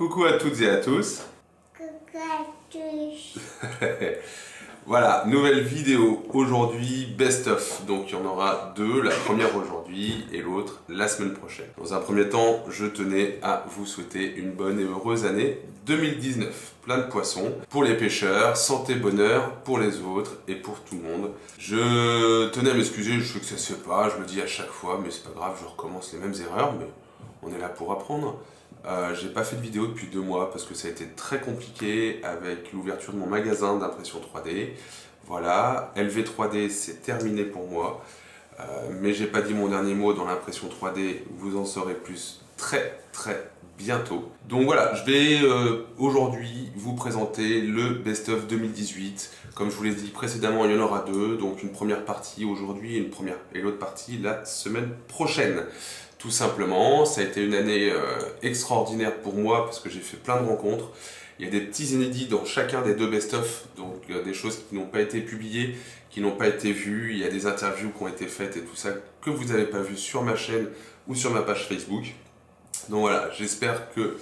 Coucou à toutes et à tous. Coucou à tous. Voilà, nouvelle vidéo aujourd'hui, best of. Donc il y en aura deux, la première aujourd'hui et l'autre la semaine prochaine. Dans un premier temps, je tenais à vous souhaiter une bonne et heureuse année 2019. Plein de poissons pour les pêcheurs, santé, bonheur pour les autres et pour tout le monde. Je tenais à m'excuser, je sais que ça se fait pas, je le dis à chaque fois, mais c'est pas grave, je recommence les mêmes erreurs, mais on est là pour apprendre. J'ai pas fait de vidéo depuis 2 mois parce que ça a été très compliqué avec l'ouverture de mon magasin d'impression 3D. Voilà, LV3D c'est terminé pour moi, mais j'ai pas dit mon dernier mot dans l'impression 3D, vous en saurez plus très bientôt. Donc voilà, je vais aujourd'hui vous présenter le Best of 2018. Comme je vous l'ai dit précédemment, il y en aura 2, donc une première partie aujourd'hui et l'autre partie la semaine prochaine. Tout simplement, ça a été une année extraordinaire pour moi parce que j'ai fait plein de rencontres. Il y a des petits inédits dans chacun des 2 best-of, donc des choses qui n'ont pas été publiées, qui n'ont pas été vues. Il y a des interviews qui ont été faites et tout ça que vous n'avez pas vu sur ma chaîne ou sur ma page Facebook. Donc voilà, j'espère que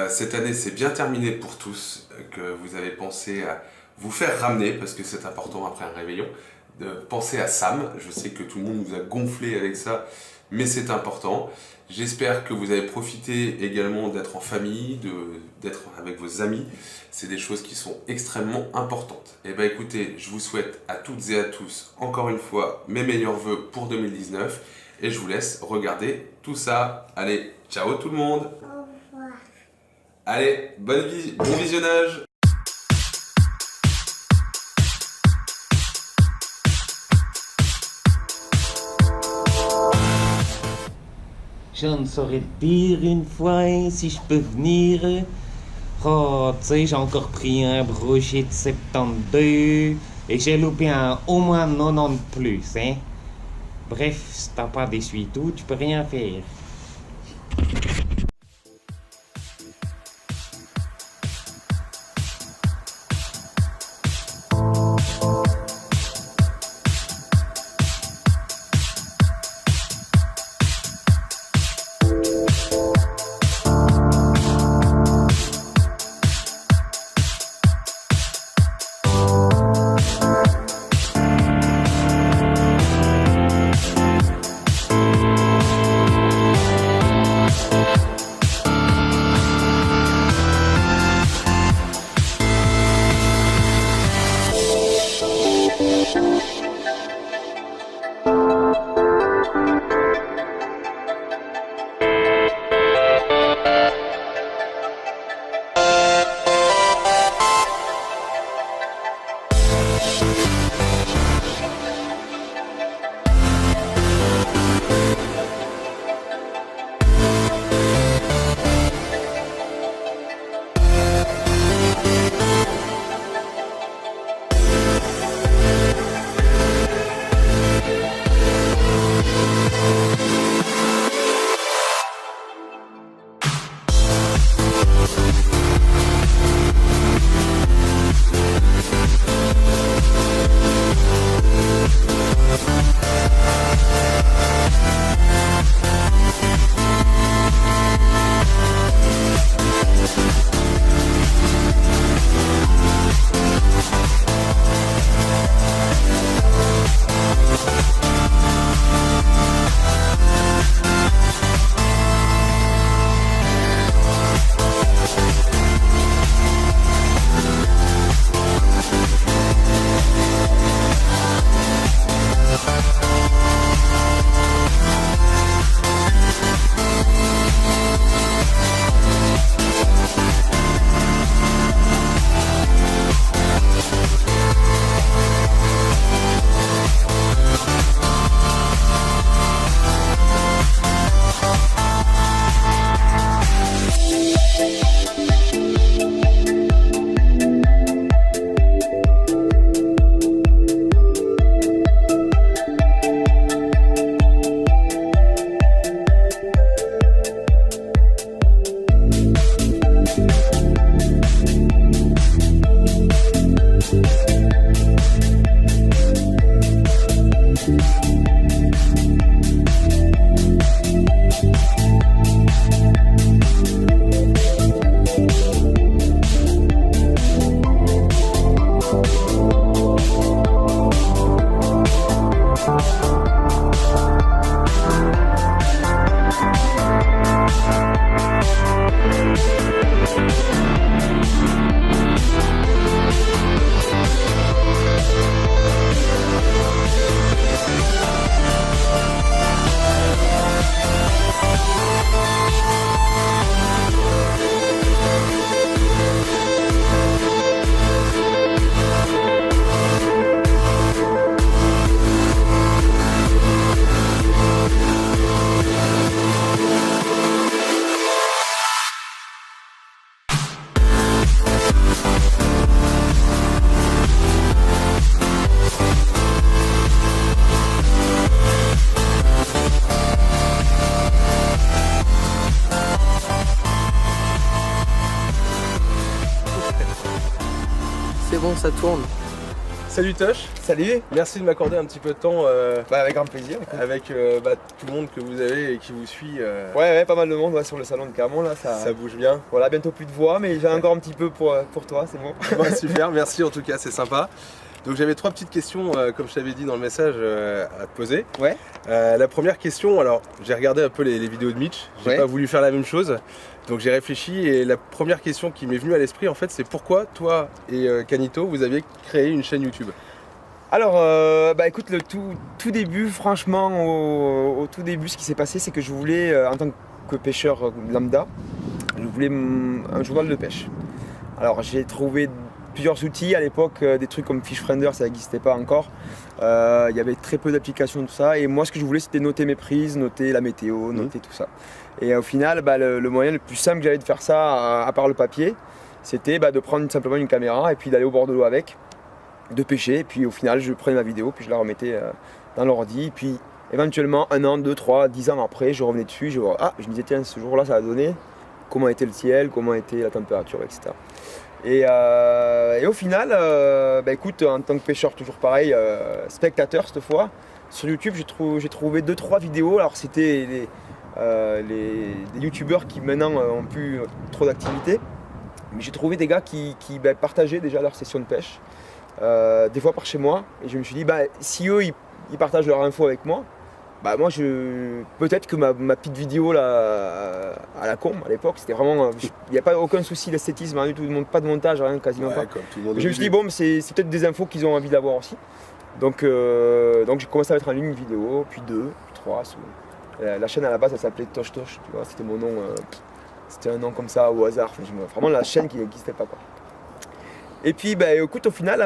cette année s'est bien terminée pour tous, que vous avez pensé à vous faire ramener, parce que c'est important après un réveillon, de penser à Sam. Je sais que tout le monde nous a gonflé avec ça, mais c'est important. J'espère que vous avez profité également d'être en famille, d'être avec vos amis. C'est des choses qui sont extrêmement importantes. Et bien écoutez, je vous souhaite à toutes et à tous, encore une fois, mes meilleurs vœux pour 2019. Et je vous laisse regarder tout ça. Allez, ciao tout le monde. Au revoir. Allez, bon visionnage. Je ne saurais te dire une fois si je peux venir. Oh, tu sais, j'ai encore pris un brochet de 72 et j'ai loupé au moins 90 plus, hein. Bref, si t'as pas d'essuie-tout, tu peux rien faire. c'est bon, ça tourne. Salut Tosh. Salut. Merci de m'accorder un petit peu de temps Avec grand plaisir. avec tout le monde que vous avez et qui vous suit. Ouais, pas mal de monde sur le salon de Clermont là, Ça bouge bien. Voilà, bientôt plus de voix, mais j'ai encore un petit peu pour toi, c'est bon. Bon, super, merci en tout cas, c'est sympa. Donc j'avais 3 petites questions, comme je t'avais dit dans le message, à te poser. Ouais. La première question, alors j'ai regardé un peu les vidéos de Mitch, j'ai Ouais. pas voulu faire la même chose, donc j'ai réfléchi et la première question qui m'est venue à l'esprit en fait c'est pourquoi toi et Canito vous aviez créé une chaîne YouTube? Alors, écoute, le tout début, franchement, au tout début, ce qui s'est passé, c'est que je voulais, en tant que pêcheur lambda, je voulais un journal de pêche. Alors, j'ai trouvé plusieurs outils à l'époque, des trucs comme Fishfinder, ça n'existait pas encore. Il y avait très peu d'applications, tout ça. Et moi, ce que je voulais, c'était noter mes prises, noter la météo, noter tout ça. Et au final, le moyen le plus simple que j'avais de faire ça, à part le papier, c'était de prendre simplement une caméra et puis d'aller au bord de l'eau avec, de pêcher. Et puis au final, je prenais ma vidéo, puis je la remettais dans l'ordi. Puis éventuellement, 1 an, 2, 3, 10 ans après, je revenais dessus, je me disais, tiens, ce jour-là, ça a donné. Comment était le ciel, comment était la température, etc. Et au final, écoute, en tant que pêcheur, toujours pareil, spectateur cette fois, sur YouTube, j'ai trouvé 2-3 vidéos. Alors c'était des youtubeurs qui maintenant ont plus trop d'activité, mais j'ai trouvé des gars qui partageaient déjà leur session de pêche, des fois par chez moi, et je me suis dit, si eux ils partagent leur info avec moi, moi peut-être que ma petite vidéo là, à la con à l'époque, c'était vraiment, il n'y a pas aucun souci d'esthétisme, rien du tout, pas de montage, rien, quasiment pas. Comme tout le monde au Je me suis dit début. bon, c'est peut-être des infos qu'ils ont envie d'avoir aussi. Donc j'ai commencé à mettre en ligne une vidéo, puis 2, puis 3. La chaîne à la base elle s'appelait Tosh Tosh, tu vois, c'était mon nom, c'était un nom comme ça au hasard, vraiment la chaîne qui n'existait pas quoi. Et puis écoute, au final,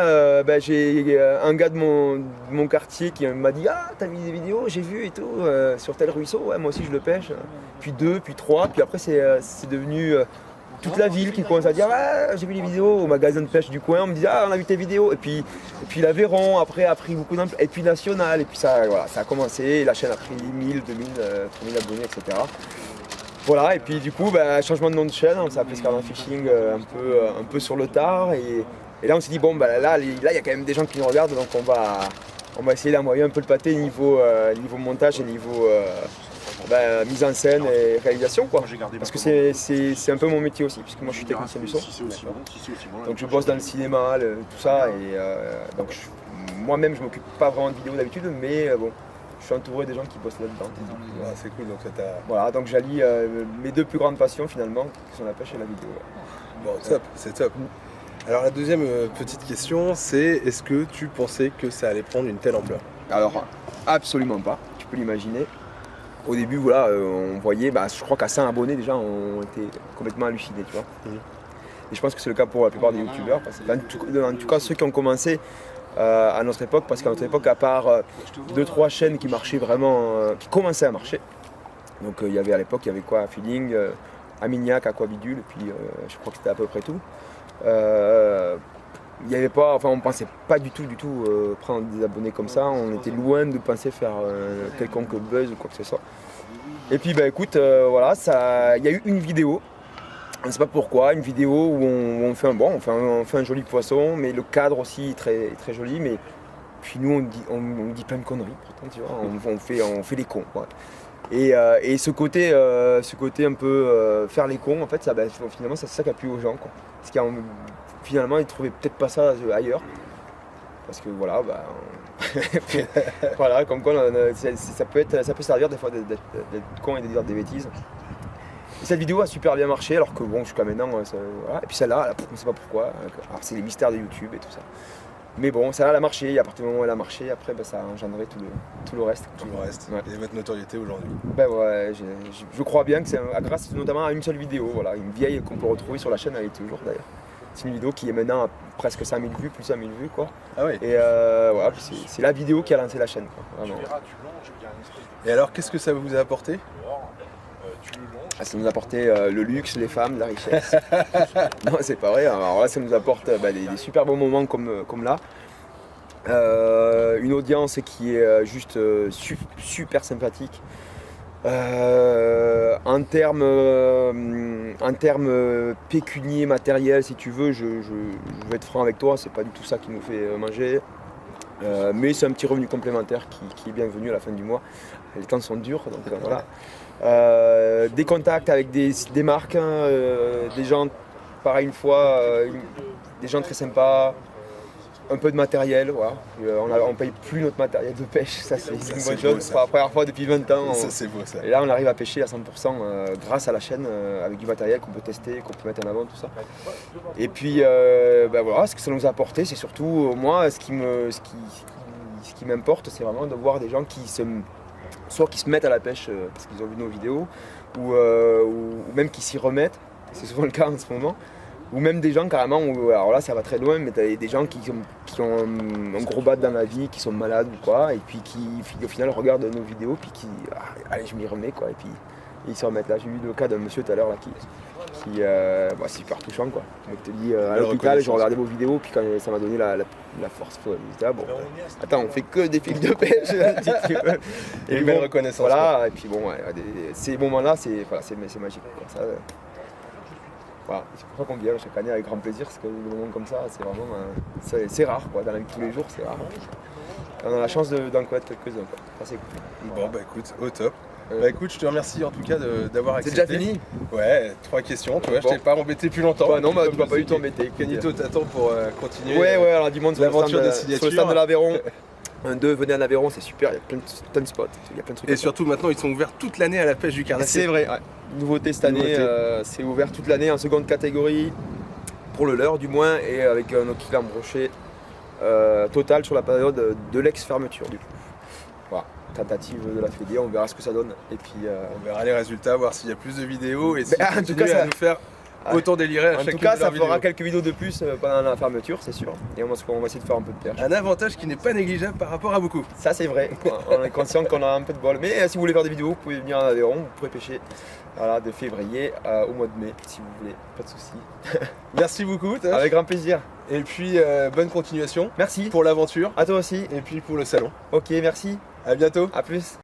j'ai un gars de mon quartier qui m'a dit, ah, t'as mis des vidéos, j'ai vu et tout, sur tel ruisseau, ouais, moi aussi je le pêche. Puis 2, puis 3, puis après c'est devenu toute la ville qui commence à dire, ah, j'ai vu les vidéos au magasin de pêche du coin, on me dit, ah, on a vu tes vidéos. Et puis l'Aveyron après a pris beaucoup d'ampleur, et puis National, et puis ça a commencé, et la chaîne a pris 1000, 2000, 3000 abonnés, etc. Voilà, et puis du coup, changement de nom de chaîne, on s'est appelé Scarlet Fishing un peu sur le tard. Et là, on s'est dit, bon, là, il y a quand même des gens qui nous regardent, donc on va essayer d'envoyer un peu le pâté niveau montage et niveau mise en scène et réalisation, quoi. Parce que c'est un peu mon métier aussi, puisque moi je suis technicien du son. Donc je bosse dans le cinéma, tout ça, et donc moi-même je m'occupe pas vraiment de vidéo d'habitude, mais bon. Je suis entouré des gens qui bossent là-dedans. C'est cool, donc ça Voilà, donc j'allie mes 2 plus grandes passions finalement, qui sont la pêche et la vidéo. Bon, top, c'est top. Alors la deuxième petite question, c'est est-ce que tu pensais que ça allait prendre une telle ampleur? Alors, absolument pas, tu peux l'imaginer. Au début, voilà, on voyait, je crois qu'à 100 abonnés déjà, on était complètement hallucinés, tu vois. Et je pense que c'est le cas pour la plupart des youtubeurs, en tout cas ceux qui ont commencé à notre époque, parce qu'à notre époque, à part 2-3 chaînes qui marchaient vraiment, qui commençaient à marcher, donc il y avait à l'époque, il y avait quoi, Feeling, Aminiac, Aquabidule, et puis je crois que c'était à peu près tout. Il y avait pas, on pensait pas du tout prendre des abonnés comme ça, on était loin de penser faire quelconque buzz ou quoi que ce soit. Et puis écoute, voilà, il y a eu une vidéo. On ne sait pas pourquoi, une vidéo où on fait un joli poisson, mais le cadre aussi est très, très joli. Mais puis nous on dit plein de conneries, pourtant, tu vois, on fait les cons. Ouais. Et ce côté un peu faire les cons, en fait, finalement c'est ça qui a plu aux gens, quoi. Parce qu'ils finalement ils trouvaient peut-être pas ça ailleurs. Parce que voilà, voilà, comme quoi ça peut servir des fois d'être con et de dire des bêtises. Et cette vidéo a super bien marché, alors que bon, jusqu'à maintenant, voilà. Et puis celle-là, on ne sait pas pourquoi. Alors c'est les mystères de YouTube et tout ça. Mais bon, celle-là, elle a marché, et à partir du moment où elle a marché, après, ça a engendré tout le reste. Tout le reste, ouais. Et votre notoriété aujourd'hui. Ouais, je crois bien que c'est grâce notamment à une seule vidéo, voilà, une vieille qu'on peut retrouver sur la chaîne, elle est toujours d'ailleurs. C'est une vidéo qui est maintenant à presque 5000 vues, plus 5000 vues, quoi. Ah oui. Et voilà, c'est la vidéo qui a lancé la chaîne, quoi, vraiment. Et alors, qu'est-ce que ça vous a apporté? Ça nous apportait le luxe, les femmes, la richesse. Non, c'est pas vrai. Alors là, ça nous apporte des super beaux moments comme là. Une audience qui est juste super sympathique. En termes pécuniers, matériels, si tu veux, je vais être franc avec toi, c'est pas du tout ça qui nous fait manger. Mais c'est un petit revenu complémentaire qui est bienvenu à la fin du mois. Les temps sont durs, donc voilà. Des contacts avec des marques, hein, des gens, pareil une fois, des gens très sympas. Un peu de matériel, voilà. On paye plus notre matériel de pêche, ça c'est une bonne chose. C'est la première fois depuis 20 ans. Ça c'est beau ça. Et là on arrive à pêcher à 100% grâce à la chaîne, avec du matériel qu'on peut tester, qu'on peut mettre en avant, tout ça. Et puis voilà, ce que ça nous a apporté, c'est surtout moi ce qui m'importe, c'est vraiment de voir des gens qui se mettent à la pêche parce qu'ils ont vu nos vidéos, ou même qui s'y remettent, c'est souvent le cas en ce moment. Ou même des gens carrément, alors là ça va très loin, mais t'as des gens qui ont un gros bad dans la vie, qui sont malades ou quoi, et puis qui au final regardent nos vidéos, puis allez je m'y remets quoi, et puis ils se remettent là. J'ai eu le cas d'un monsieur tout à l'heure là qui c'est super touchant quoi. Donc te dit à l'hôpital, j'ai regardé vos vidéos, puis quand ça m'a donné la force, j'étais là, bon, attends, on fait que des films de pêche. Et une belle reconnaissance. Voilà, et puis bon, ouais, ces moments-là, c'est magique quoi. Ça, voilà, c'est pour ça qu'on vient chaque année avec grand plaisir, parce que des moments comme ça, c'est vraiment c'est rare quoi, dans la vie de tous les jours, c'est rare. On a la chance d'en connaître quelques-uns quoi. Ça c'est cool. Bon bah écoute, au top. Bah écoute, je te remercie en tout cas d'avoir accepté. C'est déjà fini? Ouais, 3 questions, tu vois, Bon. je t'ai pas embêté plus longtemps. Ouais, non, bah, tu m'as pas eu tout embêté. Canito t'attends pour continuer. Ouais, alors du monde sur l'aventure le des stand, signatures. sur le stand de l'Aveyron. Venez à l'Aveyron, c'est super, il y a plein de spots, il y a plein de trucs. Et surtout maintenant ils sont ouverts toute l'année à la pêche du carnassier. C'est vrai, ouais. Nouveauté cette année, c'est ouvert toute l'année en seconde catégorie, pour le leurre du moins, et avec un oscillant brochet total sur la période de l'ex-fermeture du coup. Voilà, tentative de la Fédé, on verra ce que ça donne. Et puis, On verra les résultats, voir s'il y a plus de vidéos et si en tout continue cas, à nous faire autant délirer à en chacune tout cas, de leurs ça fera vidéos. quelques vidéos de plus pendant la fermeture, c'est sûr. Et on va essayer de faire un peu de perche. Un avantage qui n'est pas négligeable par rapport à beaucoup. Ça c'est vrai, on est conscient qu'on a un peu de bol. Mais si vous voulez faire des vidéos, vous pouvez venir en Aveyron, vous pourrez pêcher de février au mois de mai, si vous voulez, pas de soucis. Merci beaucoup Tosh. Avec grand plaisir. Et puis bonne continuation Merci. pour l'aventure À toi aussi. et puis pour le salon. Ok, merci. À bientôt. À plus.